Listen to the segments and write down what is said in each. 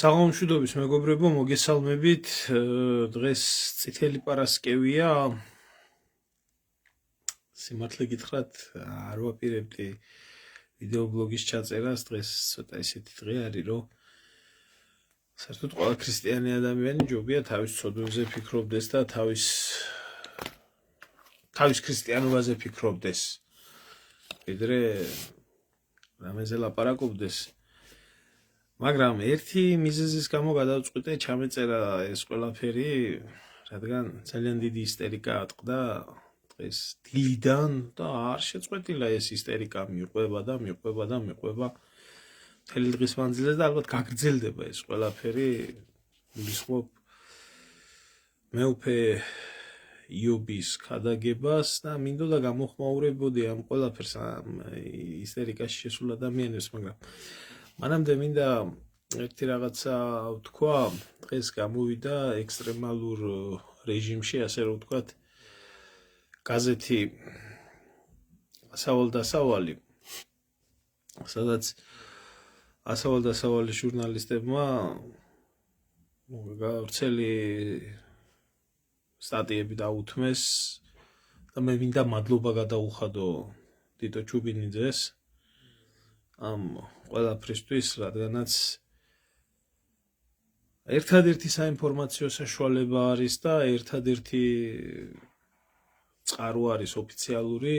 საღამომშვიდობის მეგობრებო, მოგესალმებით. დღეს წითელი პარასკევია. სიმართლე გითხრათ, არ ვაპირებდი ვიდეო ბლოგის ჩაწერას. დღეს ცოტა ისეთი დღე არის, რომ საერთოდ ყველა ქრისტიანი ადამიანი ჯობია თავის ცოდვებზე ფიქრობდეს და თავის ქრისტიანობაზე ფიქრობდეს. ვიდრე რამეზე ლაპარაკობდეს. მაგრამ ერთი მიზეზის გამო გადავწყვიტე ჩამეწერა ეს ყველაფერი, რადგან ძალიან დიდი ისტერიკა ატყდა დღეს დილიდან და არ შეწყვეტილა ეს ისტერიკა მიყვება მთელი დღის მანძილზე და ალბათ გაგრძელდება ეს ყველაფერი. გულისხმობ მეუფე იობის ქადაგებას და მინდოდა გამოხმაურებოდი ამ ყველაფერს, ამ ისტერიკაში შესულ ადამიანებს, მაგრამ მანამდე მინდა ერთი რაღაცა ვთქვა. დღეს გამოვიდა ექსტრემალურ რეჟიმში, ასე რომ ვთქვათ, გაზეთი ასავალ-დასავალი, სადაც ასავალ-დასავალი ჟურნალისტებმა გავრცელი სტატიები დაუთმეს და მე მინდა მადლობა გადაუხადო ტიტო ჩუბინიძეს ამ ყველაფრისთვის, რადგანაც ერთადერთი საინფორმაციო საშუალება არის და ერთადერთი წყარო არის ოფიციალური,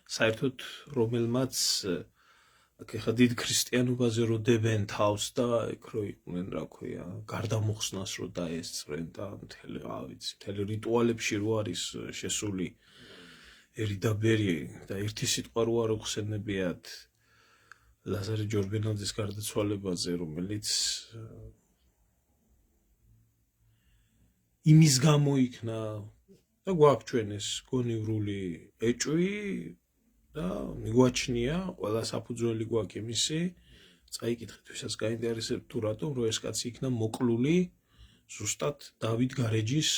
საერთოდ რომელმაც ეხლა დიდ ქრისტიანობაზე რო დებენ თავს და ეგ რო იყვნენ, რა ქვია, გარდამოხსნას რო დაესწრენ და მთელი რიტუალებში რო არის შესული ერი და ბერი და ერთი სიტყვა რო არ უხსენებიათ ლაზარე ჯორბენაძის გარდაცვალებაზე, რომელიც იმის გამო იქნა და გვაქვს ჩვენ ეს გონივრული ეჭვი და მიგვაჩნია, ყველა საფუძველი გვაქვს იმისი, წაიკითხეთ, ვისაც გაინტერესებთ თუ რატომ, რომ ეს კაცი იქნა მოკლული ზუსტად დავით გარეჯის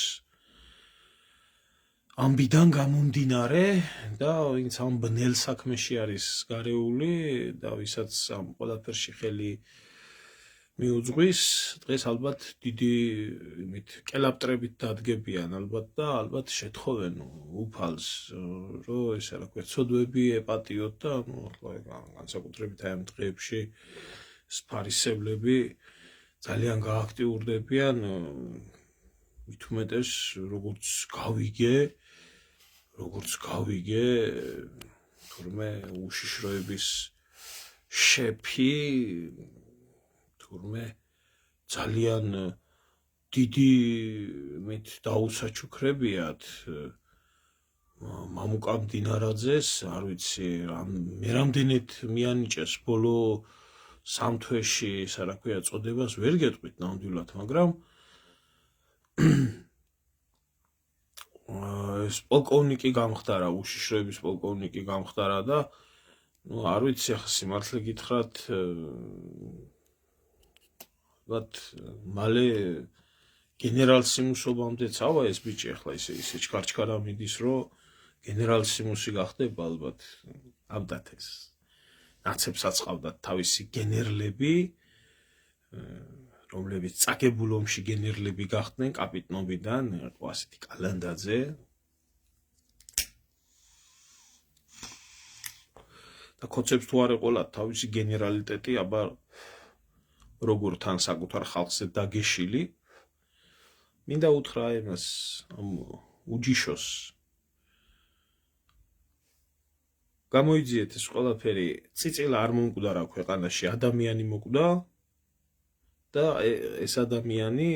ამბიდან გამომდინარე და ვინც ამ ბნელ საქმეში არის გარეული და ვისაც ამ ყველაფერში ხელი მიუძღვის, დღეს ალბათ დიდი იმით კელაპტრებით დადგებიან ალბათ და ალბათ შეთხოვენ უფალს, რომ ესე რა ქვია, ცოდვები ეპატიოთ და განსაკუთრებით აი ამ დღეებში ფარისევლები ძალიან გააქტიურდებიან, მით უმეტეს როგორც გავიგე თურმე უშიშროების შეფი, თურმე ძალიან დიდი მით დაუსაჩუქრებიათ მამუკა მდინარაძეს, არ ვიცი, მე რამდენად მიანიჭეს ბოლო 3 თვეში, ისა რა ქვია, წოდებას ვერ გეტყვით ნამდვილად, მაგრამ ეს პოლკოვნიკი გამხდარა, უშიშროების პოლკოვნიკი გამხდარა და არ ვიცი, ახლა სიმართლე გითხრათ, მალე გენერალ-სიმუსობამდე წავა ეს ბიჭი, ახლა ისე ჩქარ-ჩქარა მიდის, რომ გენერალ-სიმუსი გახდება ალბათ. ამდათ ეს ნაცებს აწყავდათ თავისი გენერლები, რომლებიც წაგებულ ომში გენერლები გახდნენ კაპიტნობიდან, იყო ასეთი კალანდაძე და ქოცებს თუ არ ეყოლათ თავისი გენერალიტეტი, აბა როგორ თან საკუთარ ხალხზე დაგეშილი, მინდა უთხრა იმას, ამ უჯიშოს გამოიძიეთ ეს ყველაფერი, წიწილა არ მომკვდა რა ქვეყანაში, ადამიანი მოკვდა და ეს ადამიანი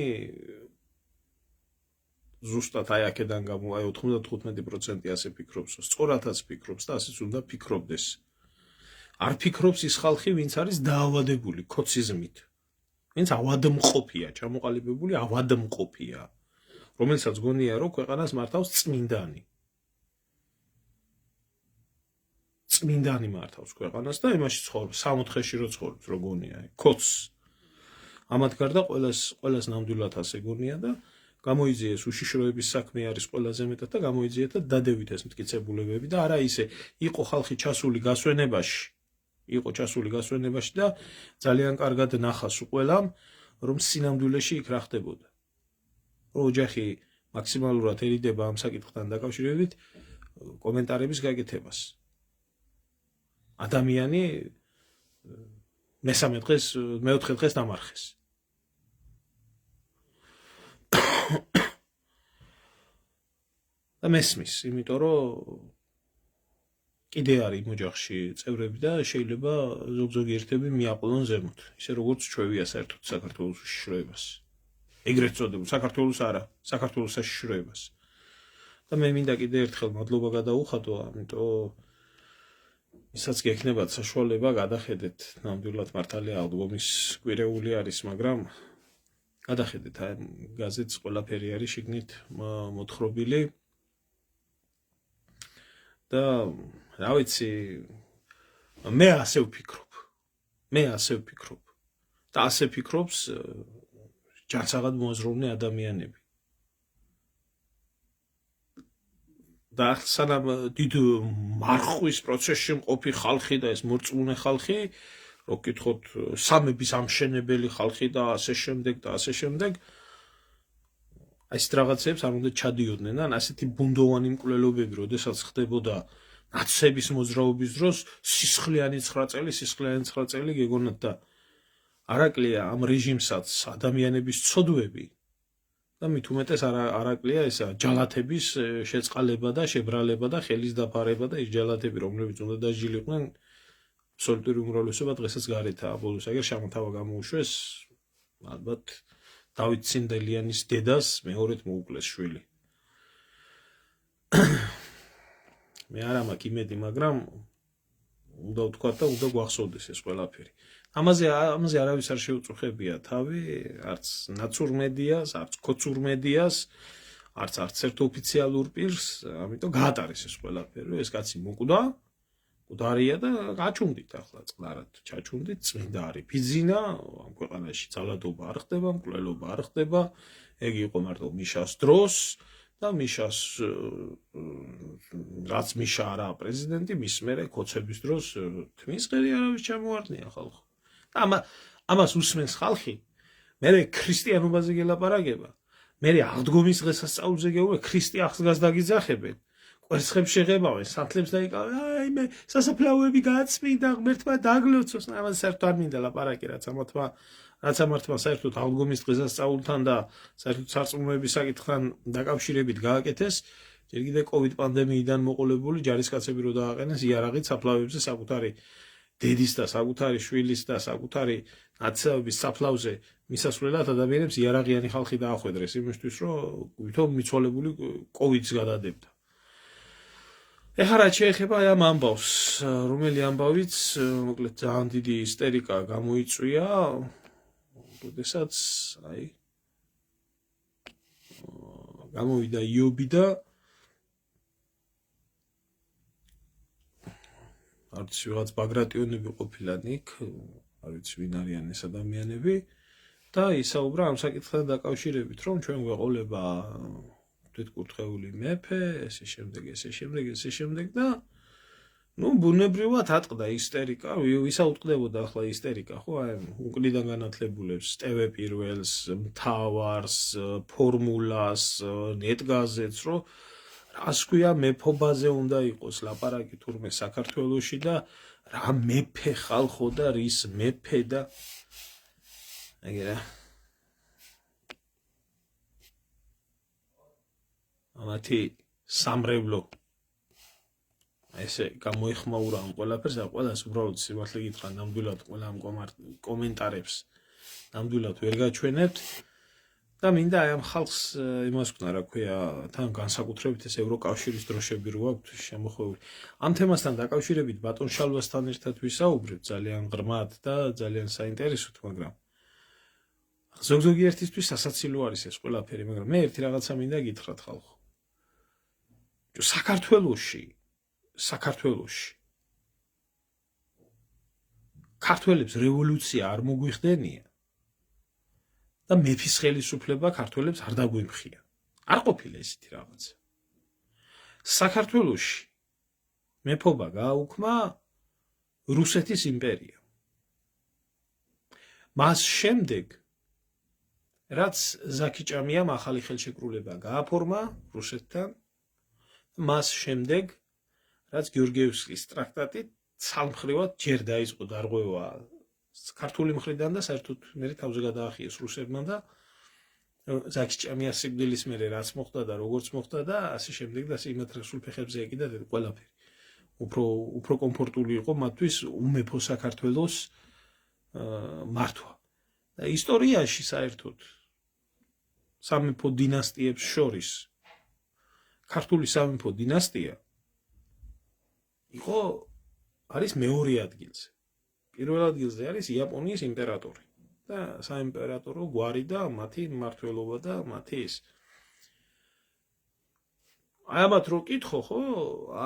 ზუსტად აი აქედან გამო, აი 95% ასე ფიქრობს, სწორადაც ფიქრობს და ასეც უნდა ფიქრობდეს. არ ფიქრობს ის ხალხი, ვინც არის დაავადებული ქოციზმით, ვინც ავადმყოფია, ჩამოყალიბებული ავადმყოფია, რომელსაც გონია, რომ ქვეყანას მართავს წმინდანი მართავს ქვეყანას და იმაში ცხოვრობს, 64-ში რო ცხოვრობს, რო გონია, ქოც. ამათ გარდა ყველას ნამდვილად ასე გონია და გამოიძიეს უშიშროების საქმე არის ყველაზე მეტად და გამოიძიეთ და დადევით ეს მტკიცებულებები და არა ისე იყო ხალხი ჩასული გასვენებაში და ძალიან კარგად ნახა სულ ყველამ, რომ სინამდვილეში იქ რა ხდებოდა. რომ ოჯახი მაქსიმალურად ერიდება ამ საკითხთან დაკავშირებით კომენტარების გაკეთებას. ადამიანი მესამე დღეს, მეოთხე დღეს დამარხეს. და მესმის, იმიტომ რომ კიდე არის იმ ოჯახში წევრები და შეიძლება ზოგ-ზოგი ერთები მიაყოლონ ზემოთ, ისე როგორც ჩვევია საერთოდ საქართველოს უშიშროებას. ეგრეთ წოდებულ საქართველოს არა, საქართველოს საშიშროებას. და მე მინდა კიდე ერთხელ მადლობა გადაუხადო, ამიტომ ისაც გექნებათ საშუალება გადახედეთ, ნამდვილად მართალია ალბომის კვირეული არის, მაგრამ გადახედეთ ამ გაზეთს ყველაფერი არის შიგნით მოთხრობილი. და რა ვიცი, მე ასე ვფიქრობ. და ასე ფიქრობს ჯანსაღად მოაზროვნე ადამიანები. და სანამ დიდ მარხვის პროცესში მყოფი ხალხი და ეს მორწმუნე ხალხი, რო გითხოთ სამების ამშენებელი ხალხი და ასე შემდეგ და ასე შემდეგ, ასეთ რაღაცებს არ უნდა ჩადიოდნენ, ან ასეთი ბუნდოვანი მკვლელობები, როდესაც ხდებოდა ნაცების მოძრაობის დროს, სისხლიანი 9 წელი გეგონათ და არაკლია ამ რეჟიმსაც ადამიანების ცოდვები და მით უმეტეს არაკლია ესა ჯალათების შეწყალება და შებრალება და ხელის დაფარება და ის ჯალათები, რომლებიც უნდა დაჟილიყვნენ, აბსოლუტური უმრავლესობა დღესაც გარეთაა. ბოლოს აგერ შემოთავა გამოუშვეს, ალბათ დავით ცინდელიანის დედას მეორედ მოუკლეს შვილი. მე არ მაქვს იმედი, მაგრამ უნდა ვთქვა და უნდა გვახსოვდეს ეს ყველაფერი. ამაზე არავის არ შეუწუხებია თავი, არც ნაცურ მედიას, არც ქოცურ მედიას, არც ერთ ოფიციალურ პირს, ამიტომ გაატარეს ეს ყველაფერი, ეს კაცი მკვდარია და გაჩუნდით ახლა წყნარად, ჩაჩუნდით, წმინდა არის ფიძინა, ამ ქვეყანაში ძალადობა არ ხდება, მკვლელობა არ ხდება, ეგ იყო მარტო მიშას დროს და მიშას რაც მიშა არა პრეზიდენტი, მის მერე ქოცების დროს თმის ღერი არავის ჩამოარდნია ხალხო. ამას უსმენს ხალხი, მერე ქრისტიანობაზე გელაპარაკება, მერე აღდგომის დღესასწაულზე გეუბნება, ქრისტე ახსგას დაგიძახებენ, კვერცხებს შეღებავენ, სათლებს დაიკავენ, აი მე სასაფლაოები გააცმინდა, ღმერთმა დაგლოცოს, ამაზე საერთოდ არ მინდა ლაპარაკი, რაც ამართმა საერთოდ აღდგომის დღესასწაულთან და საერთოდ სარწმუნოების საკითხთან დაკავშირებით გააკეთეს, ჯერ კიდე COVID პანდემიიდან მოყოლებული ჯარისკაცები რო დააყენეს იარაღით საფლავებზე საკუთარი დედის და საკუთარი შვილის და საკუთარი ნაცავების საფლავზე მისასვლელად ადამიანებს იარაღიანი ხალხი დაახვედრეს იმისთვის, რომ ვითომ მიცვალებული COVID-ს გადადებდა. ეხლა რაც შეეხება ამ ამბავს, რომელი ამბავიც, მოკლედ ძალიან დიდი ისტერიკა გამოიწვია, როდესაც გამოვიდა იობი და არც ვიღაც ბაგრატიონები ყოფილან იქ, არ ვიცი ვინ არიან ეს ადამიანები და ისაუბრა ამ საკითხთან დაკავშირებით, რომ ჩვენ გვეყოლება თვითკურთხეული მეფე, ესე შემდეგ და ბუნებრივად ატყდა ისტერიკა, ვისა უტყდებოდა ახლა ისტერიკა, ხო, აი უკნიდან განათლებულებს, ტევ პირველს, მთავარს, ფორმულას, ნეტგაზეთს, რომ რას ქვია მეფობაზე უნდა იყოს ლაპარაკი თურმე საქართველოში და რა მეფე ხალხო და რის მეფე და აგერა ამათი სამრევლო ესე გამოიხმაურა ამ ყველაფერს და ყველას უბრალოდ სიმართლე გითხრა, ნამდვილად ყველა ამ კომენტარებს ნამდვილად ვერ გაჩვენებთ და მინდა აი ამ ხალხს იმას ვქნა, რა ქვია, თან განსაკუთრებით ეს ევროკავშირის დროშები რო აქვთ შემოხვეული. ამ თემასთან დაკავშირებით ბატონ შალვასთან ერთად ვისაუბრეთ ძალიან ღრმად და ძალიან საინტერესოდ, მაგრამ ზოგ-ზოგი ერთისთვის სასაცილო არის ეს ყველაფერი, მაგრამ მე ერთი რაღაცა მინდა გითხრათ ხალხო. საქართველოში ქართველებს რევოლუცია არ მოგვიხდენია და მეფის ხელისუფლება ქართველებს არ დაგვიმხია. არ ყოფილა ესეთი რაღაცა. საქართველოში მეფობა გააუქმა რუსეთის იმპერიამ. მას შემდეგ რაც ზაქიჭამიამ ახალი ხელშეკრულება გააფორმა რუსეთთან, მას შემდეგ, რაც გიორგიევსკის ტრაქტატით ცალმხრივად ჯერ დაიწყო დარღვევა ქართული მხრიდან და საერთოდ მერე თავზე გადაახიეს რუსებმა და ზაქიჭამიას სიკვდილის მერე რაც მოხდა და როგორც მოხდა და ასე შემდეგ და ასე იმათ რასულ ფეხებზე ეკიდა ყველაფერი. უფრო კომფორტული იყო მათთვის უმეფო საქართველოს მართვა. და ისტორიაში საერთოდ სამეფო დინასტიებს შორის ქართული სამეფო დინასტია არის მეორე ადგილზე. პირველ ადგილზე არის იაპონიის იმპერატორი და საიმპერატორო გვარი და მათი მმართველობა და მათი ის. ამათ რო კითხო, ხო,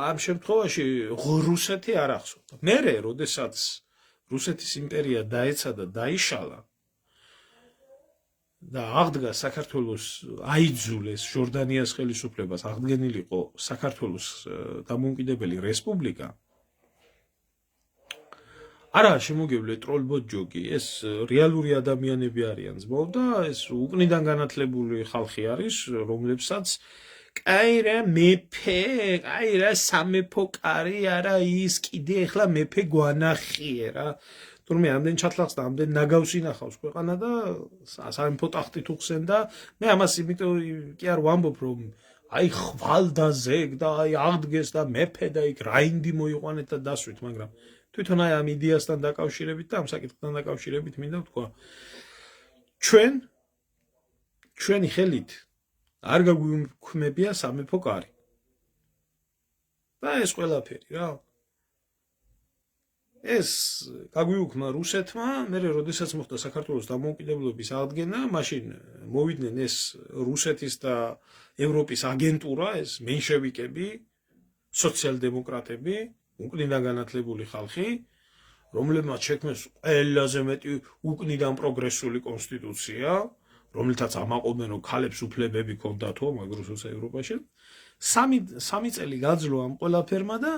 ამ შემთხვევაში რუსეთი არ ახსოვდა. მერე, როდესაც რუსეთის იმპერია დაეცა და დაიშალა და აღდგა საქართველოს აიძულეს ჟორდანიას ხელისუფლებას აღდგენილიყო საქართველოს დამოუკიდებელი რესპუბლიკა. არა შემოგევლე ტროლბოჯოგი, ეს რეალური ადამიანები არიან ძმაო და ეს უკნიდან განათლებული ხალხი არის, რომლებსაც კაირა მეფე, კაირა სამეფო კარი არა ის კიდე ახლა მეფე გვანახიე რა. თურმე ამდენ ჩათლახს და ამდენ ნაგავს ინახავს ქვეყანა და სამეფო ტახტით უხსენ და მე ამას იმიტომ კი არ ვამბობ რომ აი ხვალ და ზეგ და აი აღდგეს და მეფე და იქ რაინდი მოიყვანეთ და დასვით, მაგრამ თვითონ აი ამ იდეასთან დაკავშირებით და ამ საკითხთან დაკავშირებით მინდა ვთქვა. ჩვენი ხელით არ გაგვიქმებია სამეფო კარი. და ეს ყველაფერი რა. ეს გაგვიუქმნა რუსეთმა, მერე როდესაც მოხდა საქართველოს დამოუკიდებლობის აღდგენა, მაშინ მოვიდნენ ეს რუსეთის და ევროპის აგენტურა, ეს მენშევიკები, სოციალ-დემოკრატები, უკნიდან განათლებული ხალხი, რომლებმაც შექმნეს ყველაზე მეტი უკნიდან პროგრესული კონსტიტუცია, რომელთაც ამაყობდნენ რომ ქალებს უფლებები ჰქონდათო მაგ რუსეთს ევროპაში. სამი წელი გაძლო ამ ყველაფერმა და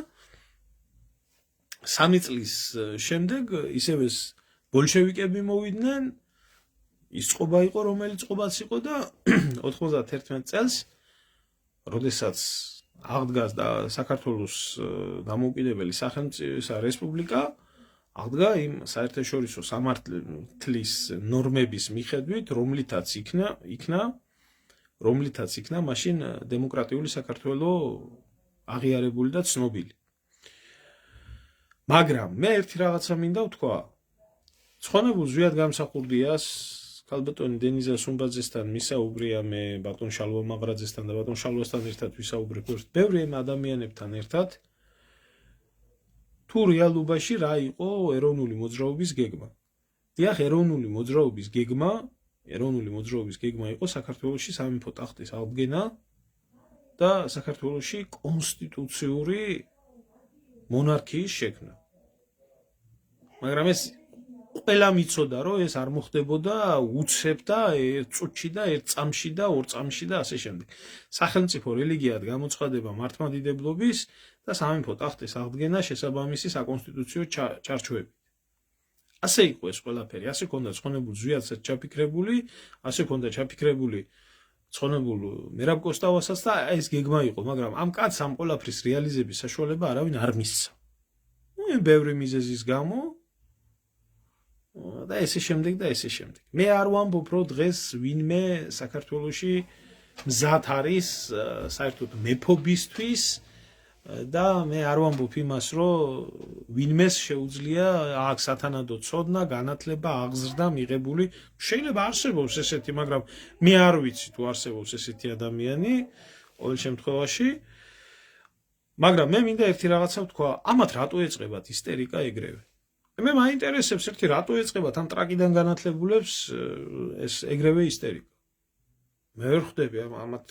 3 წლის შემდეგ ისევ ეს ბოლშევიკები მოვიდნენ, ის წყობა იყო რომელიც წყობაც იყო და 91 წელს, როდესაც აღდგას და საქართველოს დამოუკიდებელი სახელმწიფო რესპუბლიკა აღდგა იმ საერთაშორისო სამართლის ნორმების მიხედვით, რომლითაც იქნა მაშინ დემოკრატიული საქართველო აღიარებული და ცნობილი. მაგრამ მე ერთი რაღაცა მინდა ვთქვა. ცხონებულ ზვიად გამსახურდიას ქალბატონი დენიზა სუმბაძესთან მისაუბრია, მე ბატონ შალვა მაღრაძესთან და ბატონ შალვასთან ერთად ვისაუბრებ ბევრი ადამიანებთან ერთად. თუ რეალობაში რა იყო ეროვნული მოძრაობის გეგმა. დიახ, ეროვნული მოძრაობის გეგმა იყო საქართველოში სამეფო ტახტის აღდგენა და საქართველოში კონსტიტუციური მონარქიის შექმნა. მაგრამ ეს ყველამ იცოდა, რომ ეს არ მოხდებოდა უცებ და ერთ წუთში და ერთ წამში და ორ წამში და ასე შემდეგ. სახელმწიფო რელიგიად გამოცხადება მართლმადიდებლობის და სამეფო ტახტის აღდგენა შესაბამისი საკონსტიტუციო ჩარჩოებით. ასე იყო ეს ყველაფერი, ასე ქონდა ცხონებულ ზვიადსაც ჩაფიქრებული, ასე ქონდა ჩაფიქრებული ცხონებულ მერაბ კოსტავასაც და ეს გეგმა იყო, მაგრამ ამ კაცს ამ ყველაფრის რეალიზების საშუალება არავინ არ მისცა. ბევრი მიზეზის გამო და ესე შემდეგ. მე არ ვამბობ, რომ დღეს ვინმე საქართველოში მზად არის საერთოდ მეფობისთვის და მე არ ვამბობ იმას, რომ ვინმეს შეუძლია აქ სათანადო ცოდნა, განათლება, აღზრდა მიღებული. შეიძლება არსებობს ესეთი, მაგრამ მე არ ვიცი თუ არსებობს ესეთი ადამიანი ყოველ შემთხვევაში. მაგრამ მე მინდა ერთი რაღაცა ვთქვა, ამათ რატო ეწყებათ ისტერიკა ეგრევე? მე მაინტერესებს ერთი რატო ეწყებათ ამ ტრაკიდან განათლებულებს ეს ეგრევე ისტერიკა. მე ვერ ხვდები ამათ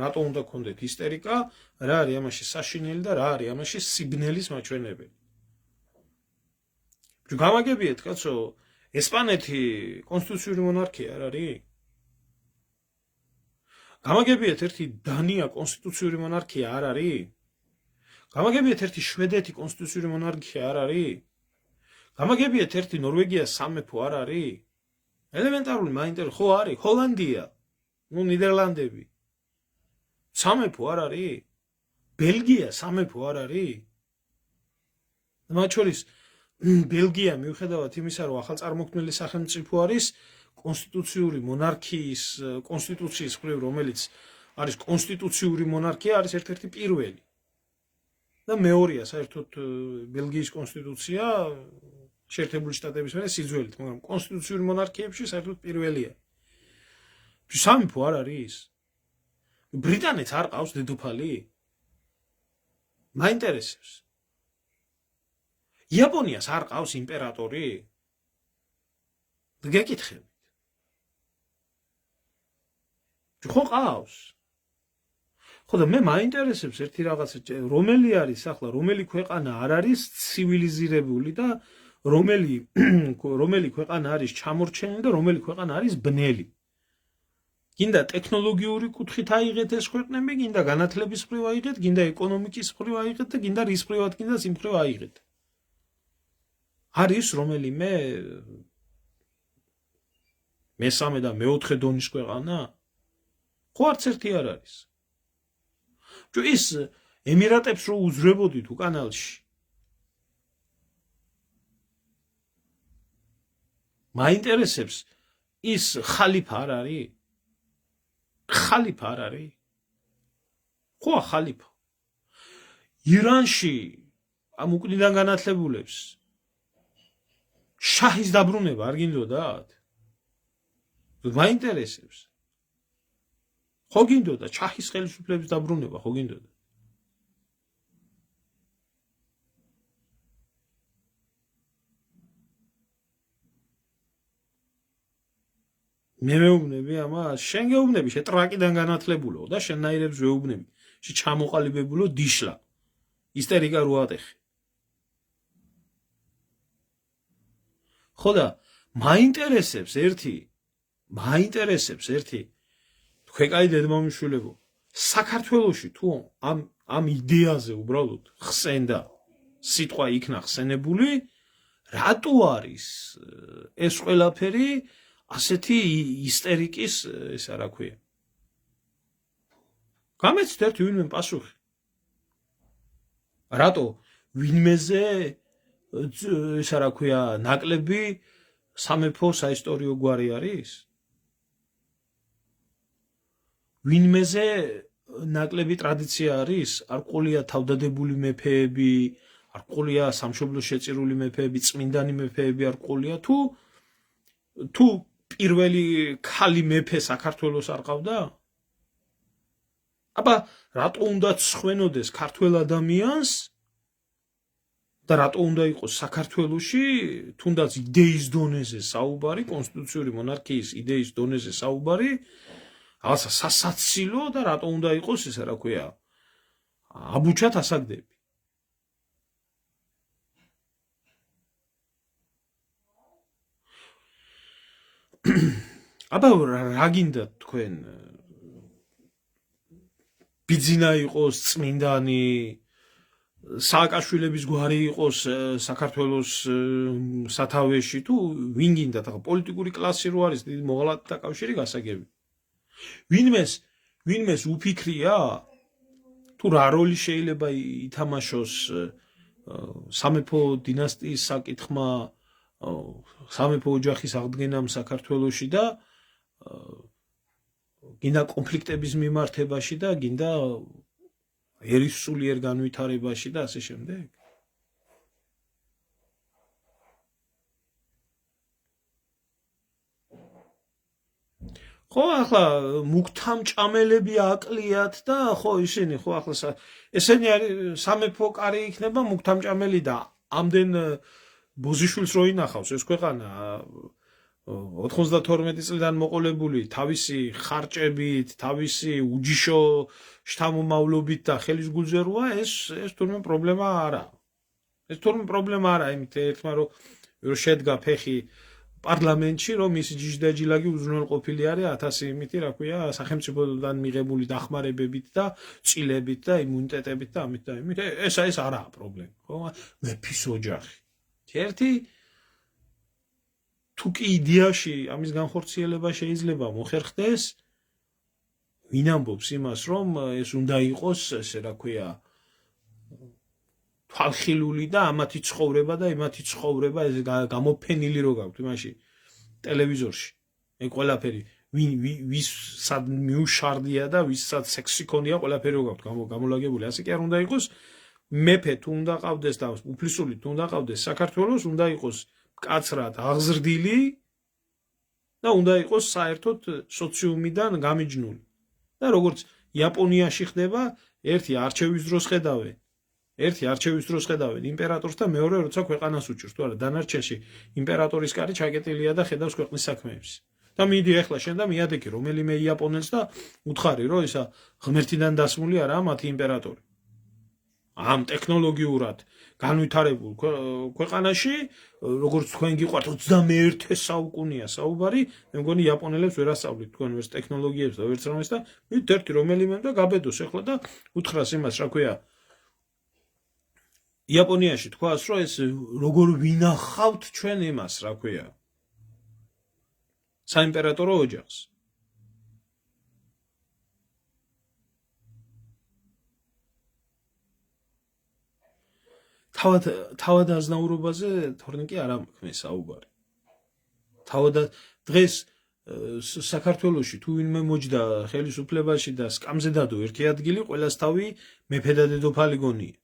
რატო უნდა გქონდეთ ისტერიკა, რა არის ამაში საშინელი და რა არის ამაში სიბნელის მაჩვენებელი. გამაგებიეთ კაცო, ესპანეთი კონსტიტუციური მონარქია არ არის? გამაგებიეთ ერთი დანია კონსტიტუციური მონარქია არ არის? გამაგებიეთ ერთი შვედეთი კონსტიტუციური მონარქია არ არის? გამაგებიეთ ერთი ნორვეგია სამეფო არ არის? ელემენტარული მაინტერესებს ხო არის ჰოლანდია, ნუ ნიდერლანდები. სამეფო არ არის? ბელგია სამეფო არ არის? მათ შორის ბელგია მიუხედავად იმისა, რომ ახალწარმოქმნილი სახელმწიფო არის, კონსტიტუციური მონარქიის კონსტიტუციის მხრივ, რომელიც არის კონსტიტუციური მონარქია, არის ერთ-ერთი პირველი. და მეორეა საერთოდ ბელგიის კონსტიტუცია შეერთებული შტატების მერე სიძველით, მაგრამ კონსტიტუციური მონარქიებში საერთოდ პირველია. სამეფო არ არის? ბრიტანეთს არ ყავს დედოფალი? მაინტერესებს. იაპონიას არ ყავს იმპერატორი? გეკითხებით. ხო ყავს? ხო და მე მაინტერესებს ერთი რაღაცა, რომელი არის ახლა, რომელი ქვეყანა არ არის ცივილიზირებული და რომელი ქვეყანა არის ჩამორჩენილი და რომელი ქვეყანა არის ბნელი. გინდა ტექნოლოგიური კუთხით აიღეთ ეს ქვეყნები, გინდა განათლების მხრივ აიღეთ, გინდა ეკონომიკის მხრივ აიღეთ და გინდა რის მხრივად გინდა იმ მხრივ აიღეთ. არის რომელიმე მესამე და მეოთხე დონის ქვეყანა? ხო არც ერთი არ არის. ის ემირატებს რო უძრებოდით უკანალში, მაინტერესებს ის ხალიფა არ არის? ხალიფა არ არის? ხო ხალიფა. ირანში ამ უკნიდან განათლებულებს შაჰის დაბრუნება არ გინდოდათ? მაინტერესებს. ხო გინდოდა ჩაჰის ხელისუფლების დაბრუნება, ხო გინდოდა? მე მეუბნები ამას, შენ გეუბნები, შე ტრაკიდან განათლებულო და შენნაირებს ვეუბნები, შე ჩამოყალიბებულო დიშლა, ისტერიკა რო ატეხე. ხო და მაინტერესებს ერთი თქვენ კაი დედმამიშვილებო, საქართველოში თუ ამ იდეაზე უბრალოდ ხსენდა სიტყვა იქნა ხსენებული, რატო არის ეს ყველაფერი ასეთი ისტერიკის ესა რა ქვია? გამეცით ერთი ვინმე პასუხი. რატო ვინმეზე ესა რა ქვია ნაკლები სამეფო საისტორიო გვარი არის? ვინმეზე ნაკლები ტრადიცია არის? არ ყოლია თავდადებული მეფეები, არ ყოლია სამშობლოს შეწირული მეფეები, წმინდანი მეფეები არ ყოლია თუ პირველი ქალი მეფე საქართველოს არ ყავდა? აბა რატო უნდა ცხვენოდეს ქართველ ადამიანს და რატო უნდა იყოს საქართველოში თუნდაც იდეის დონეზე საუბარი, კონსტიტუციური მონარქიის იდეის დონეზე საუბარი, რაღაცა სასაცილო და რატო უნდა იყოს ესა რა ქვია? აბუჩათ ასაგდები. აბა რა გინდა თქვენ? ბიძინა იყოს წმინდანი, სააკაშვილების გვარი იყოს საქართველოს სათავეში თუ ვინ გინდათ? ახლა პოლიტიკური კლასი რო არის დიდი მოღალატეთა კავშირი გასაგები. ვინმეს უფიქრია თუ რა როლი შეიძლება ითამაშოს სამეფო დინასტიის საკითხმა, სამეფო ოჯახის აღდგენამ საქართველოში და გინდა კონფლიქტების მიმართებაში და გინდა ერისსულიერ განვითარებაში და ასე შემდეგ. ხო ახლა მუქთამჭამელები აკლიათ და ხო ისინი ხო ახლა ესენი არის სამეფო კარი იქნება მუქთამჭამელი და ამდენ ბოზიშვილს რო ინახავს ეს ქვეყანა 92 წლიდან მოყოლებული თავისი ხარჭებით, თავისი უჯიშო შთამომავლობით და ხელის გულზე როა, ეს თურმე პრობლემა არა. ეს თურმე პრობლემა არა, იმით ერთმა რომ შედგა ფეხი პარლამენტში, რომ მისი ჯიჟდაჯილაგი უზრუნველყოფილი არის 1000 იმითი, რა ქვია, სახელმწიფოდან მიღებული დახმარებებით და წილებით და იმუნიტეტებით და ამით და იმით. ეს არაა პრობლემა, ხო? მეფის ოჯახი. ერთი თუ კი იდეაში ამის განხორციელება შეიძლება მოხერხდეს, ვინ ამბობს იმას, რომ ეს უნდა იყოს, ესე რა ქვია, თვალხილული და ამათი ცხოვრება და იმათი ცხოვრება ეს გამოფენილი რო გაქვთ იმაში ტელევიზორში. ეგ ყველაფერი ვის სად მიუშარდია და ვისაც სექსი ქონია ყველაფერი რო გაქვთ გამოლაგებული. ასე კი არ უნდა იყოს მეფე თუ უნდა ყავდეს და უფლისული თუ უნდა ყავდეს საქართველოს, უნდა იყოს მკაცრად აღზრდილი და უნდა იყოს საერთოდ სოციუმიდან გამიჯნული. და როგორც იაპონიაში ხდება, ერთი არჩევის დროს ხედავენ იმპერატორს და მეორე როცა ქვეყანას უჭირს, თუ არა დანარჩენში იმპერატორის კარი ჩაკეტილია და ხედავს ქვეყნის საქმეებს. და მიდი ახლა შენ და მიადექი რომელიმე იაპონელს და უთხარი რომ ისა ღმერთიდან დასმული არაა მათი იმპერატორი. ამ ტექნოლოგიურად განვითარებულ ქვეყანაში, როგორც თქვენ გიყვართ 21 საუკუნეა საუბარი, მე მგონი იაპონელებს ვერ ასწავლით თქვენ ვერც ტექნოლოგიებს და ვერც რამეს და მით ერთი რომელიმე და გაბედოს ახლა და უთხრას იმას, რა ქვია. იაპონიაში თქვას, რომ ეს როგორ ვინახავთ ჩვენ იმას, რა ქვია. საიმპერატორო ოჯახს. თავად აზნაურობაზე თორნი კი არ ამქნე საუბარი. თავად დღეს საქართველოში თუ ვინმე მოჯდა ხელისუფლებაში და სკამზე დადო ერთი ადგილი, ყველას თავი მეფე და დედოფალი გონია.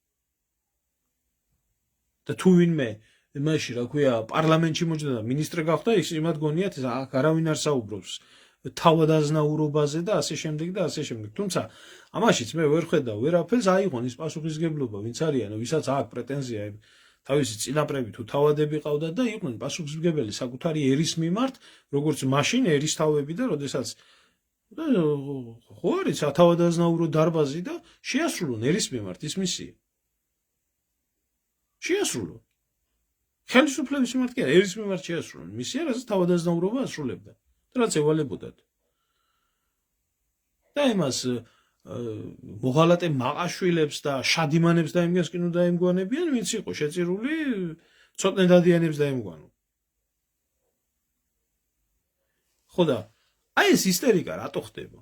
და თუ ვინმე იმაში რა ქვია პარლამენტში მოჯდა და მინისტრი გახდა, ის იმად გონიათ აქ არავინ არ საუბრობს თავად აზნაურობაზე და ასე შემდეგ და ასე შემდეგ. თუმცა ამაშიც მე ვერ ხედავ ვერაფერს აიღონ ის პასუხისგებლობა, ვინც არიანო, ვისაც აქვს პრეტენზია თავისი წინაპრები თუ თავადები ყავდათ და იყვნენ პასუხისმგებელი საკუთარი ერის მიმართ, როგორც მაშინ ერისთავები და როდესაც ხო არის თავად აზნაურო დარბაზი და შეასრულონ ერის მიმართ ის მისია. შეასრულონ. ხელისუფლების მიმართ კი არა, ერის მიმართ შეასრულონ მისია, რასაც თავად აზნაურობა ასრულებდა. რაც ევალებოდათ. და იმას მოღალატე მაყაშვილებს და შადიმანებს დაიმგანს კი ნუ დაიმგვანებიან, ვინც იყო შეწირული, ცოტნე დადიანებს დაიმგვანო. ხო და აი ეს ისტერიკა რატო ხდება?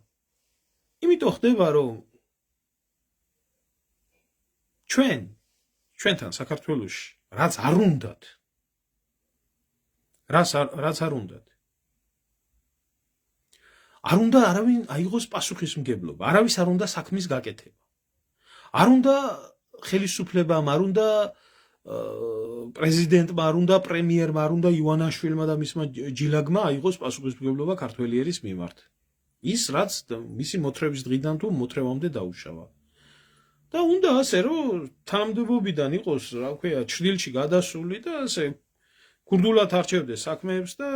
იმიტომ ხდება, რომ ჩვენთან საქართველოში რაც არ უნდათ. რაც არ უნდათ. არ უნდა არავინ აიღოს პასუხისმგებლობა, არავის არ უნდა საქმის გაკეთება. არ უნდა ხელისუფლებამ, არ უნდა პრეზიდენტმა, არ უნდა პრემიერმა, არ უნდა ივანაშვილმა და მისმა ჯილაგმა აიღოს პასუხისმგებლობა ქართველი ერის მიმართ. ის რაც მისი მოთხრების დღიდან თუ მოთხრევამდე დაუშავა. და უნდა ასე რომ თანამდებობიდან იყოს, რა ქვია, ჩრდილში გადასული და ასე ქურდულად არჩევდეს საქმეებს და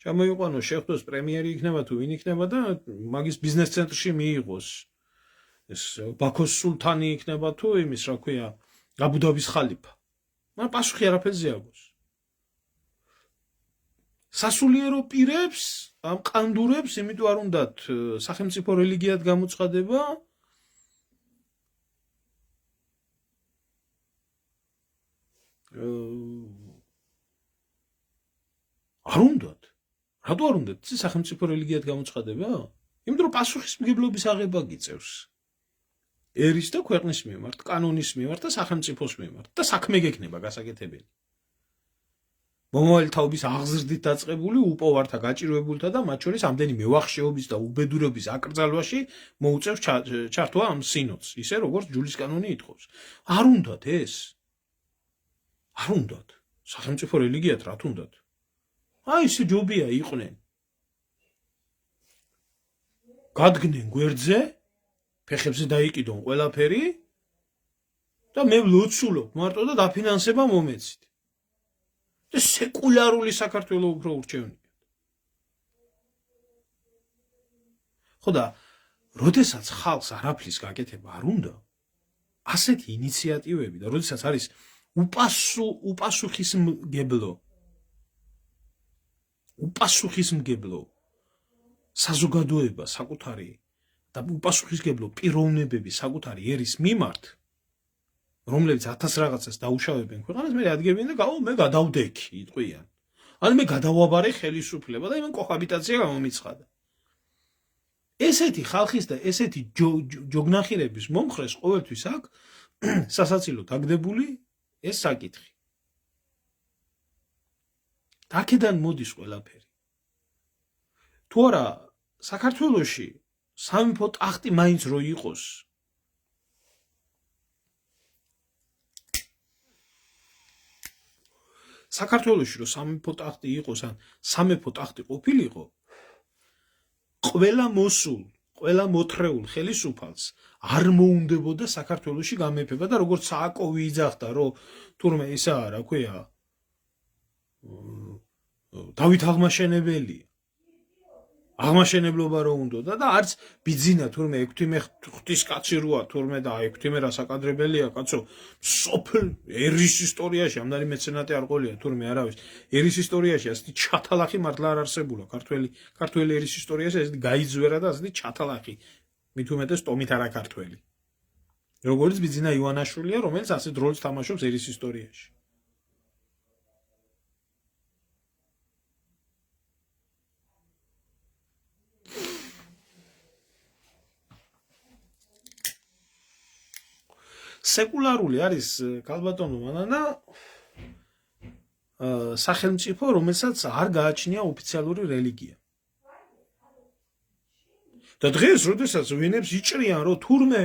ჩამოიყვანოს, შეხვდეს პრემიერი იქნება თუ ვინ იქნება და მაგის ბიზნეს ცენტრში მიიღოს. ეს ბაქოს სულთანი იქნება თუ იმის, რა ქვია, აბუდაბის ხალიფა. მაგრამ პასუხი არაფერზე აქვს. სასულიერო პირებს, ამ ყანდურებს, იმიტომ არ უნდათ სახელმწიფო რელიგიად გამოცხადება. არ უნდათ. რატო არ უნდათ სახელმწიფო რელიგიად გამოცხადება? იმიტომ რომ პასუხისმგებლობის აღება გიწევს. ერის და ქვეყნის მიმართ, კანონის მიმართ და სახელმწიფოს მიმართ და საქმე გექნება გასაკეთებელი. მომავალი თაობის აღზრდით დაწყებული უპოვართა გაჭირვებულთა და მათ შორის ამდენი მევახშეობის და უბედურების აკრძალვაში მოუწევს ჩართვა ამ სინოდს, ისე როგორც ჯულის კანონი ითხოვს. არ უნდათ ეს. არ უნდათ. სახელმწიფო რელიგიად რა თუნდათ? აი ეს ჯობია იყვნენ. გადგნენ გვერდზე, ფეხებზე დაიყიდონ ყველაფერი და მე ვლოცულობ მარტო და დაფინანსება მომეცით. და სეკულარული საქართველო უფრო ურჩევნია. ხო და როდესაც ხალხს არაფრის გაკეთება არ უნდა, ასეთი ინიციატივები და როდესაც არის უპასუხისმგებლო საზოგადოება საკუთარი და უპასუხისმგებლო პიროვნებები საკუთარი ერის მიმართ, რომლებიც 1000 რაღაცას დაუშავებენ ქვეყანას, მე ადგებიან და მე გადავდექი, იტყვიან. ან მე გადავაბარე ხელისუფლება და იმან კოჰაბიტაცია გამომიცხადა. ესეთი ხალხის და ესეთი ჯოგნახირების მომხრეს ყოველთვის აქ სასაცილოდ აგდებული ეს საკითხი. აქედან მოდის ყველაფერი. თუ არა საქართველოში სამეფო ტახტი მაინც რო იყოს საქართველოში რო სამეფო ტახტი იყოს ან სამეფო ტახტი ყოფილიყო ყველა მოსულ, ყველა მოთრეულ ხელისუფალს არ მოუნდებოდა საქართველოში გამეფება და როგორც სააკოვი იძახდა, რომ თურმე ისაა, რა ქვია, დავით აღმაშენებელია. აღმაშენებლობა რო უნდოდა და არც ბიძინა თურმე ექვთიმე ღვთისკაცი როა თურმე და ექვთიმე რა საკადრებელია, კაცო, სოფელ ერის ისტორიაში ამდენი მეცენატე არ ყოლია თურმე არავის. ერის ისტორიაში ასეთი ჩათალახი მართლა არ არსებულა. ქართველი ერის ისტორიაში ასეთი გაიძვერა და ასეთი ჩათალახი. მით უმეტეს ტომით არა ქართველი. როგორც ბიძინა ივანაშვილია, რომელიც ასეთ როლს თამაშობს ერის ისტორიაში. სეკულარული არის ქალბატონო მანანა სახელმწიფო, რომელსაც არ გააჩნია ოფიციალური რელიგია. და დღეს, როდესაც ვენებს იჭრიან, რომ თურმე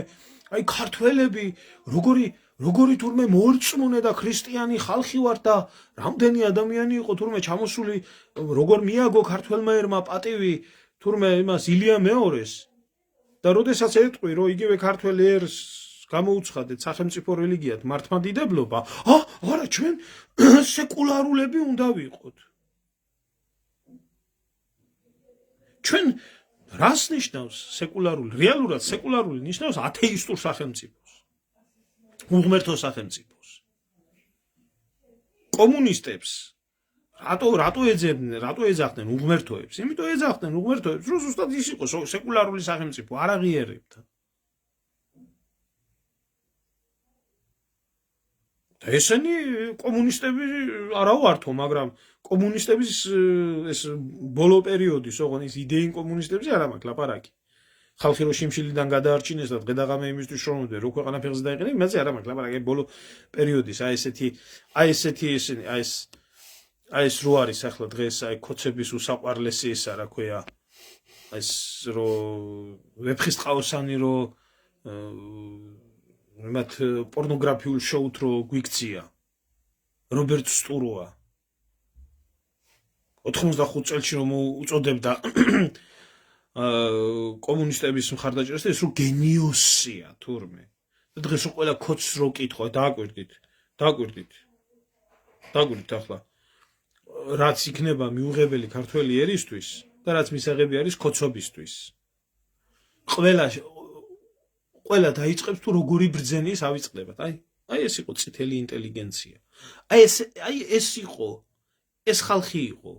აი ქართველები როგორი თურმე მოორწმუნე და ქრისტიანი ხალხი ვართ და რამდენი ადამიანი იყო თურმე ჩამოსული, როგორ მიაგო ქართველმა ერმა პატივი თურმე იმას ილია მეორეს და როდესაც ეტყვი, რომ იგივე ქართველ ერს გამოუცხადეთ სახელმწიფო რელიგიად მართლმადიდებლობა, არა ჩვენ სეკულარულები უნდა ვიყოთ. ჩვენ რას ნიშნავს სეკულარული? რეალურად სეკულარული ნიშნავს ათეისტურ სახელმწიფოს. უღმერთო სახელმწიფოს. კომუნისტებს რატო ეძახდნენ უღმერთოებს? იმიტომ ეძახდნენ უღმერთოებს, რომ ზუსტად ის იყო სეკულარული სახელმწიფო, არ აღიარებდა. ესენი კომუნისტები არა ვართო, მაგრამ კომუნისტების ეს ბოლო პერიოდის, ოღონდ ის იდეინ კომუნისტებზე არა მაქვს ლაპარაკი. ხალხი რო შიმშილიდან გადაარჩინეს და დღე-დაღამე იმისთვის შრომობდნენ, რო ქვეყანა ფეხზე დაეყენეს, იმაზე არა მაქვს ლაპარაკი. ბოლო პერიოდის აი ეს რო არის ახლა დღეს აი ქოცების უსაყვარლესი ისა, რა ქვია, ეს რო ვეფხისტყაოსანი რო მათ პორნოგრაფიულ შოუთ რო გვიქცია რობერტ სტუროა 85 წელში რომ უწოდებდა კომუნისტების მხარდაჭერას და ეს რო გენიოსია თურმე და დღეს რო ყველა ქოცს რო კითხვა დააკვირდით ახლა რაც იქნება მიუღებელი ქართველი ერისთვის და რაც მისაღები არის ქოცობისთვის ყველა დაიწყებს თუ როგორი ბრძენის ავიწყდებათ. აი ეს იყო წითელი ინტელიგენცია. აი ეს იყო ეს ხალხი იყო,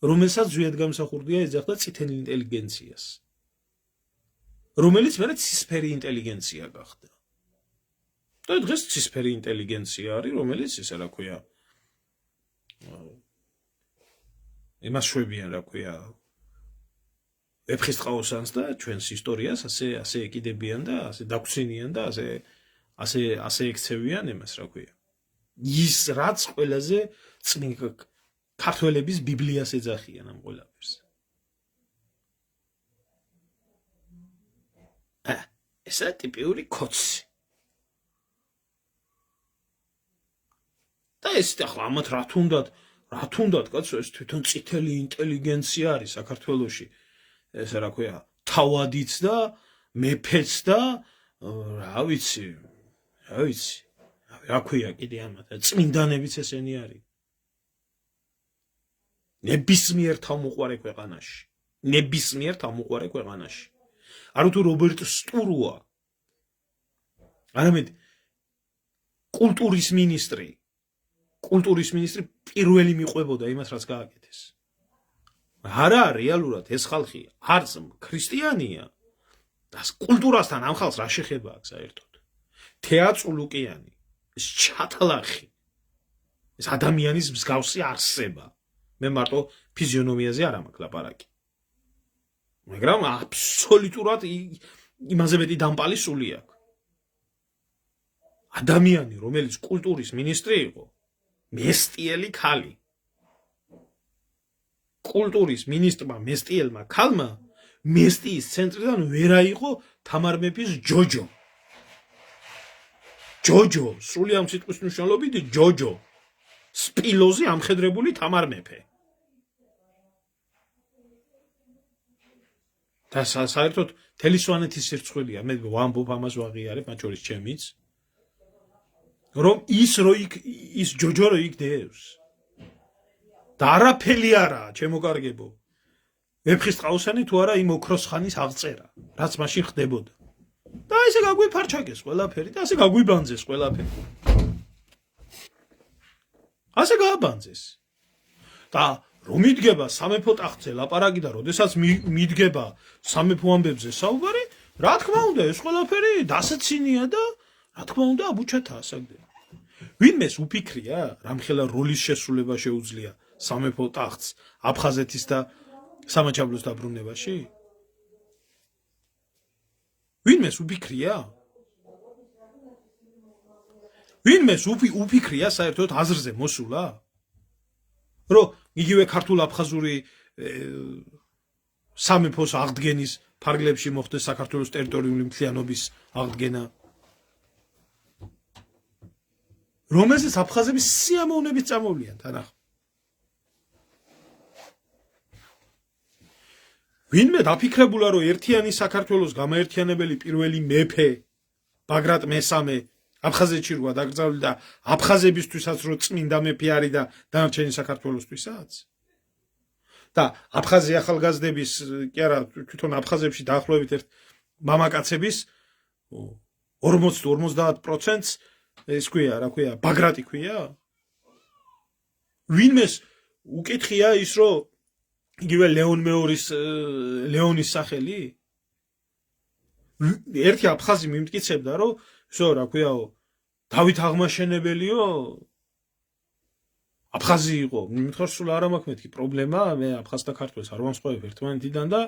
რომელსაც ზვიად გამსახურდია ეძახდა წითელი ინტელიგენციას. რომელიც მერე ცისფერი ინტელიგენცია გახდა. და დღეს ცისფერი ინტელიგენცია არის, რომელიც ესე რა ქვია იმას შვებიან რა ქვია ვეფხისტყაოსანს და ჩვენს ისტორიას ასე ეკიდებიან და ასე დაგვცინიან და ასე ექცევიან იმას რა ქვია. ის რაც ყველაზე ქართველების ბიბლიას ეძახიან ამ ყველაფერს. ესა ტიპიური ქოცი. და ეს ახლა ამათ რა თუნდათ კაცო ეს თვითონ წითელი ინტელიგენცია არის საქართველოში. ესე რა ქვია თავადიც და მეფეც და რა ვიცი რა ქვია კიდე ამათ წმინდანებიც ესენი არის ნებისმიერ თავმოყარე ქვეყანაში არა თუ რობერტ სტუროა არამედ კულტურის მინისტრი პირველი მიყვებოდა იმას რაც გააკეთეს არა რეალურად ეს ხალხი არც ქრისტიანია და კულტურასთან ამ ხალხს რა შეხება აქვს საერთოდ თეატრულუკიანი ეს ჩათლახი ეს ადამიანის მსგავსი არსება მე მარტო ფიზიონომიაზე არ მაქვს ლაპარაკი. მაგრამ აბსოლუტურად იმაზე მეტი დამპალი სული აქვს. ადამიანი, რომელიც კულტურის მინისტრი იყო, მესტიელი ქალი. კულტურის მინისტრმა მესტიელმა ქალმა მესტიის ცენტრიდან ვერ აიღო თამარ მეფის ჯოჯო. ჯოჯო, სრული ამ სიტყვის მნიშვნელობით ჯოჯო. სპილოზე ამხედრებული თამარ მეფე. და საერთოდ მთელი სვანეთის სირცხვილია, მე ვამბობ ამას ვაღიარებ, მათ შორის ჩემიც, რომ ის ჯოჯო რო იქ დევს. და არაფერი არაა, ჩემო კარგებო. ვეფხისტყაოსანი თუ არა იმ ოქროს ხანის აღწერა, რაც მაშინ ხდებოდა. და ესე გაგვიფარჩაკეს ყველაფერი და ასე გაგვიბანძეს ყველაფერი. ასე გააბანძეს. და რომ იდგება სამეფო ტახტზე ლაპარაკი და როდესაც მიდგება სამეფო ამბებზე საუბარი, რა თქმა უნდა, ეს ყველაფერი დასაცინია და რა თქმა უნდა, აბუჩათა ასაგდება. ვინმეს უფიქრია, რამხელა როლის შესრულება შეუძლია სამეფო ტახტს აფხაზეთის და სამაჩაბლოს დაბრუნებაში? ვინმეს უფიქრია? ვინმეს უფიქრია საერთოდ აზრზე მოსულა? რომ იგივე ქართულ-აფხაზური სამეფოს აღდგენის ფარგლებში მოხდეს საქართველოს ტერიტორიული მთლიანობის აღდგენა. რომელზეც აფხაზების სიამოვნებით წამოვლიან თანახ. ვინმე დაფიქრებულა, რომ ერთიანი საქართველოს გამაერთიანებელი პირველი მეფე ბაგრატ მესამე აფხაზეთში როა დაკრძალული და აფხაზებისთვისაც რო წმინდა მეფე არის და დანარჩენი საქართველოსთვისაც. და აფხაზი ახალგაზრდების, კი არა, თვითონ აფხაზებში დაახლოებით ერთ მამაკაცების 40-50%-ს ეს ქვია, რა ქვია, ბაგრატი ქვია. ვინმეს უკითხია ის, რომ იგივე ლეონ მეორის ლეონის სახელი? ერთი აფხაზი მიმტკიცებდა, რომ ისო რა ქვიაო, დავით აღმაშენებელიო აფხაზი იყო. მითხარ სულ არ მაქვს მეთქი პრობლემა, მე აფხაზს და ქართველს არ ვამსხვავებ ერთმანეთიდან და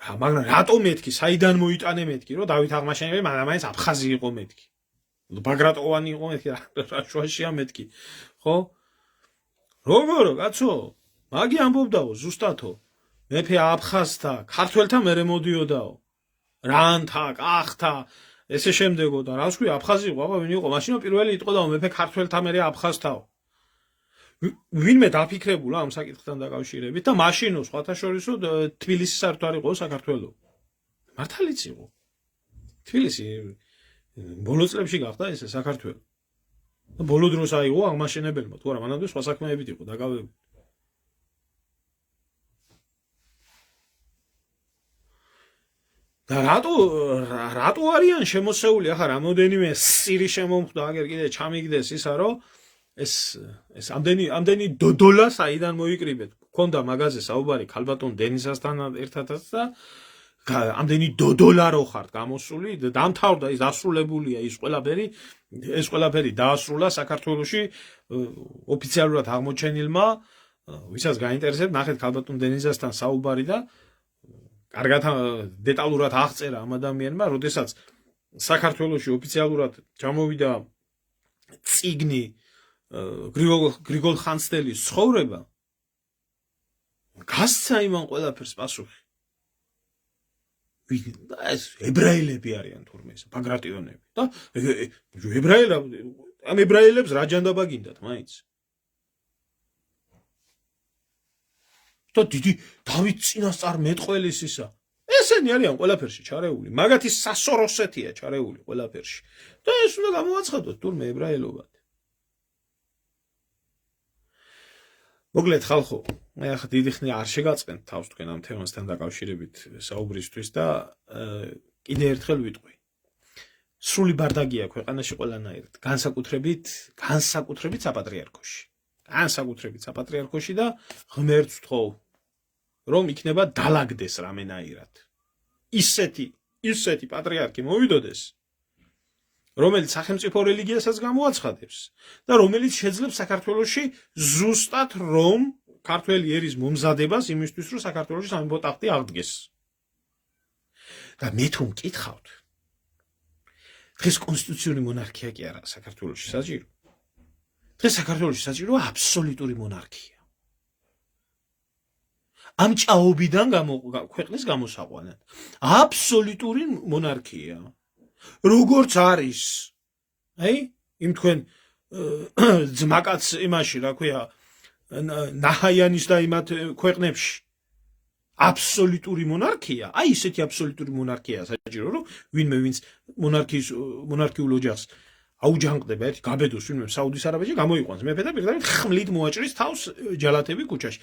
მაგრამ რატო მეთქი, საიდან მოიტანე მეთქი, რომ დავით აღმაშენებელი მაინც აფხაზი იყო მეთქი. ბაგრატოვანი იყო მეთქი, რა შუაშია მეთქი, ხო? როგორო, კაცო? მაგი ამბობდაო ზუსტათო. მეფე აფხაზთა, ქართველთა მერე მოდიოდაო. რანთა, კახთა, ესე შემდეგო და რა ვსქვი, აფხაზი იყო, აბა ვინ იყო? მაშინო პირველი იტყოდაო მეფე ქართველთა მერე აფხაზთაო. ვინმე დაფიქრებულა ამ საკითხთან დაკავშირებით და მაშინო სხვათა შორისო თბილისი საერთოდ არ იყო საქართველო. მართალიც იყო. თბილისი ბოლო წლებში გახდა ესე საქართველო. და ბოლო დროს აიღო აღმაშენებელმა, თუ არა, მანამდე სხვა საქმეებით იყო დაკავებული. და რატო არიან შემოსეული ახლა რამოდენიმე სირი შემომხვდა, აგერ კიდე ჩამიგდეს ისა, რომ ეს ამდენი დოდოლა საიდან მოიკრიბეთ. ქონდა მაღაზე საუბარი ქალბატონ დენისასთან ერთადაც და ამდენი დოდოლა რო ხართ გამოსული, დამთავრდა ის დასრულებულია ის ყველაფერი დაასრულა საქართველოში ოფიციალურად აღმოჩენილმა, ვისაც გაინტერესებს, ნახეთ ქალბატონ დენისასთან საუბარი და კარგად დეტალურად აღწერა ამ ადამიანმა, როდესაც საქართველოში ოფიციალურად ჩამოვიდა წიგნი გრიგოლ ხანძთელის ცხოვრება, გასცა იმან ყველაფერს პასუხი. ეს ებრაელები არიან თურმე ეს ბაგრატიონები და ამ ებრაელებს რა ჯანდაბა გინდათ მაინც? და დიდი დავით წინასწარ მეტყველის ისა. ესენი არიან ყველაფერში ჩარეული. მაგათი სასოროსეთია ჩარეული ყველაფერში. და ეს უნდა გამოაცხადოთ თურმე ებრაელობად. მოკლედ ხალხო, მე ახლა დიდი ხნი არ შეგაწყენთ თავს თქვენ ამ თემასთან დაკავშირებით საუბრისთვის და კიდე ერთხელ ვიტყვი. სრული ბარდაგია ქვეყანაში ყველანაირად, განსაკუთრებით საპატრიარქოში. განსაკუთრებით საპატრიარქოში და ღმერთს ვთხოვ, რომ იქნება დალაგდეს რამენაირად. ისეთი პატრიარქი მოვიდოდეს, რომელიც სახელმწიფო რელიგიასაც გამოაცხადებს და რომელიც შეძლებს საქართველოში ზუსტად რომ ქართველი ერის მომზადებას იმისთვის, რომ საქართველოში სამეფო ტახტი აღდგეს. და მე თუ მკითხავთ, დღეს კონსტიტუციური მონარქია კი არა საქართველოში საჭირო. დღეს საქართველოში საჭიროა აბსოლუტური მონარქია. ამ ჭაობიდან ქვეყნის გამოსაყვანად. აბსოლუტური მონარქია. როგორც არის, იმ თქვენ ძმაკაც იმაში, რა ქვია, ნაჰაიანის და იმათ ქვეყნებში აბსოლუტური მონარქია, ისეთი აბსოლუტური მონარქია საჭირო, რომ ვინმე ვინც მონარქიულ ოჯახს აუჯანყდება, ერთი გაბედოს ვინმე საუდის არაბეთში გამოიყვანს მეფე და პირდაპირ ხმლით მოაჭრის თავს ჯალათები ქუჩაში.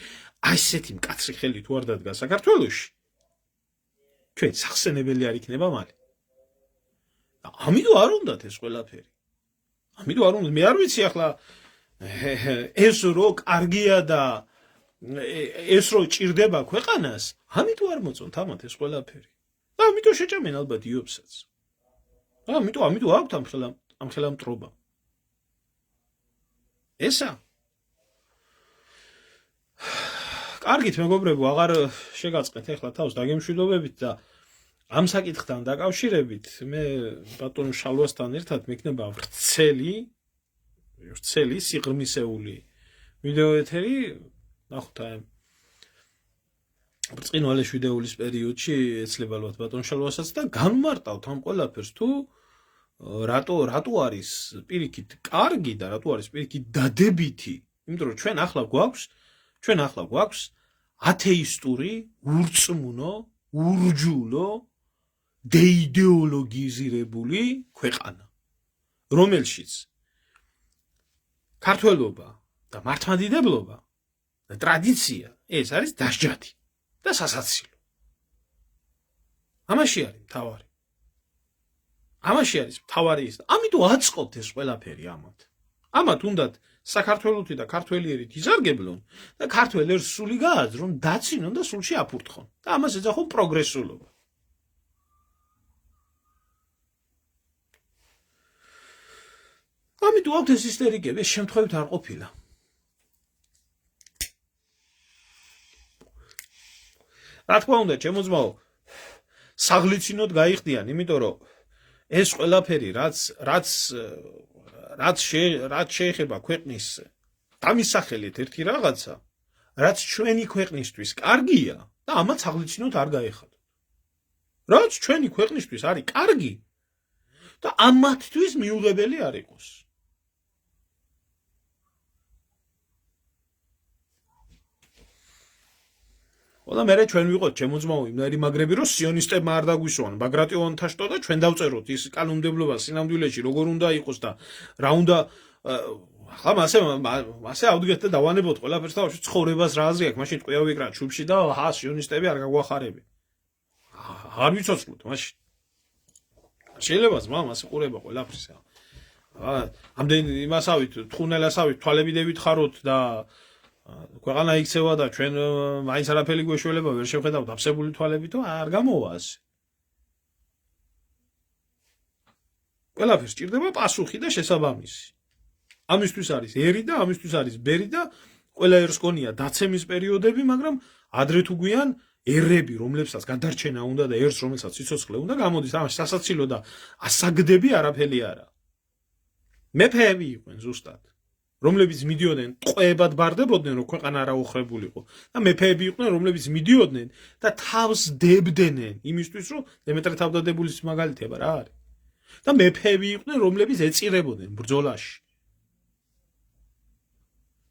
ასეთი მკაცრი ხელი თუ არ დადგა საქართველოში, ჩვენ სახსენებელი არ იქნება მალე. ამიტომ არ უნდათ ეს ყველაფერი. ამიტომ არ უნდა, მე არ ვიცი ახლა ეს რო კარგია და ეს რო ჭირდება ქვეყანას, ამიტომ არ მოწონთ ამათ ეს ყველაფერი. და ამიტომ შეჭამენ ალბათ იობსაც. ამიტომ აქვთ ამ ხელამტრობა. ესა. კარგით მეგობრებო, აღარ შეგაწყეთ ახლა თავს დაგემშვიდობებით და ამ საკითხთან დაკავშირებით მე ბატონ შალვასთან ერთად მექნება ვრცელი სიღრმისეული ვიდეო ეთერი, ნახოთ აი ბრწყინვალე შვიდეულის პერიოდში ეცლება ალბათ ბატონ შალვასაც და განმარტავთ ამ ყველაფერს თუ რატო არის პირიქით კარგი და რატო არის პირიქით დადებითი, იმიტომ რომ ჩვენ ახლა გვაქვს ათეისტური, ურწმუნო, ურჯულო, დეიდეოლოგიზირებული ქვეყანა, რომელშიც ქართველობა და მართლმადიდებლობა და ტრადიცია ეს არის დასჯადი და სასაცილო. ამაში არის მთავარი. ის. ამიტომ აწყობთ ეს ყველაფერი ამათ. ამათ უნდათ საქართველოთი და ქართველი ერით იზარგებლონ და ქართველ ერს სული გააძრონ, დაცინონ და სულში აფურთხონ. და ამას ეძახონ პროგრესულობა. ამიტომ აქვთ ეს ისტერიკები, ეს შემთხვევით არ ყოფილა. რა თქმა უნდა, ჩემო ძმაო, საღლიცინოდ გაიხდიან, იმიტომ რომ ეს ყველაფერი, რაც შეეხება ქვეყნის დამისახელეთ ერთი რაღაცა, რაც ჩვენი ქვეყნისთვის კარგია და ამათ საღლიცინოდ არ გაეხადოთ. რაც ჩვენი ქვეყნისთვის არის კარგი და ამათთვის მიუღებელი არ იყოს. ყველა მერე ჩვენ ვიყოთ ჩემო ძმაო იმნაირი მაგრები რომ სიონისტებმა არ დაგვისვან ბაგრატიონთა შტო და ჩვენ დავწეროთ ის კანონმდებლობა სინამდვილეში როგორ უნდა იყოს და რა უნდა ახლა მასე ავდგეთ და დავანებოთ ყველაფერს და ცხოვრებას რა აზრი აქვს მაშინ ტყვია ვიკრათ შუბში და სიონისტები არ გაგვახარებენ. არ ვიცოცხლოთ მაშინ. შეიძლება ძმა მასე ყურება ყველაფერს. ამდენ იმასავით თხუნელასავით თვალებიდებით ხაროთ და ქვეყანა იქცევა და ჩვენ მაინც არაფერი გვეშველება ვერ შევხედავთ აფსებული თვალებით, არ გამოვა ასე. ყველაფერს ჭირდება პასუხი და შესაბამისი. ამისთვის არის ერი და ამისთვის არის ბერი და ყველა ერს გონია დაცემის პერიოდები, მაგრამ ადრე თუ გვიან ერები, რომლებსაც გადარჩენა უნდა და ერს რომელსაც სიცოცხლე უნდა გამოდის, ამაში სასაცილო და ასაგდები არაფერი არა. მეფეები იყვნენ ზუსტად. რომლებიც მიდიოდნენ ტყვეებად ბარდებოდნენ რომ ქვეყანა არ აუხრებულიყო და მეფეები იყვნენ რომლებიც მიდიოდნენ და თავს დებდნენ იმისთვის რომ დემეტრე თავდადებულის მაგალითება რა არის და მეფეები იყვნენ რომლებიც ეწირებოდნენ ბრძოლაში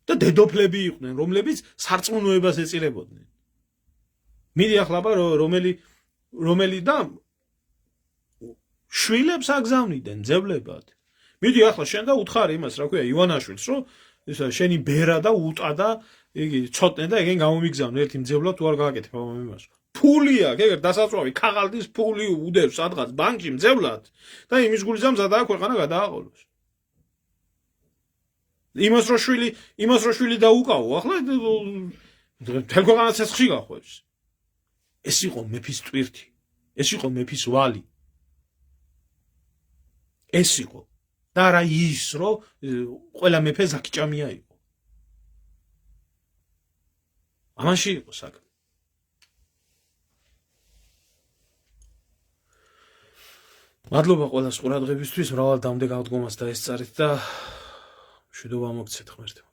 და დედოფლები იყვნენ რომლებიც სარწმუნოებას ეწირებოდნენ. მიდი ახლა რომელი და შვილებს აგზავნიდნენ ძებლებად. მიდი ახლა შენ და უთხარი იმას, რა ქვია, ივანაშვილს, რომ ისა შენი ბერა და უტა და იგი ცოტნე და ეგენ გამომიგზავნე ერთი მძევლად თუ არ გააკეთებ ამ იმას. ფულია, ეგერ დასაწვავი ქაღალდის ფული უდევს სადღაც ბანკში მძევლად და იმის გულზამ სადაა ქვეყანა გადააყოლოს. იმას რო შვილი დაუკავო, ახლა თელ ქვეყანა ცეცხლში გახვევს. ეს იყო მეფის ტვირთი, ეს იყო მეფის ვალი. ეს იყო და არა ის რომ ყველა მეფე ზაქიჭამია იყო ამაში იყო საქმე მადლობა ყველას ყურადღებისთვის მრავალ დამდეგავდგომას დაესწარით და მშვიდობა მოგცეთ ღმერთმა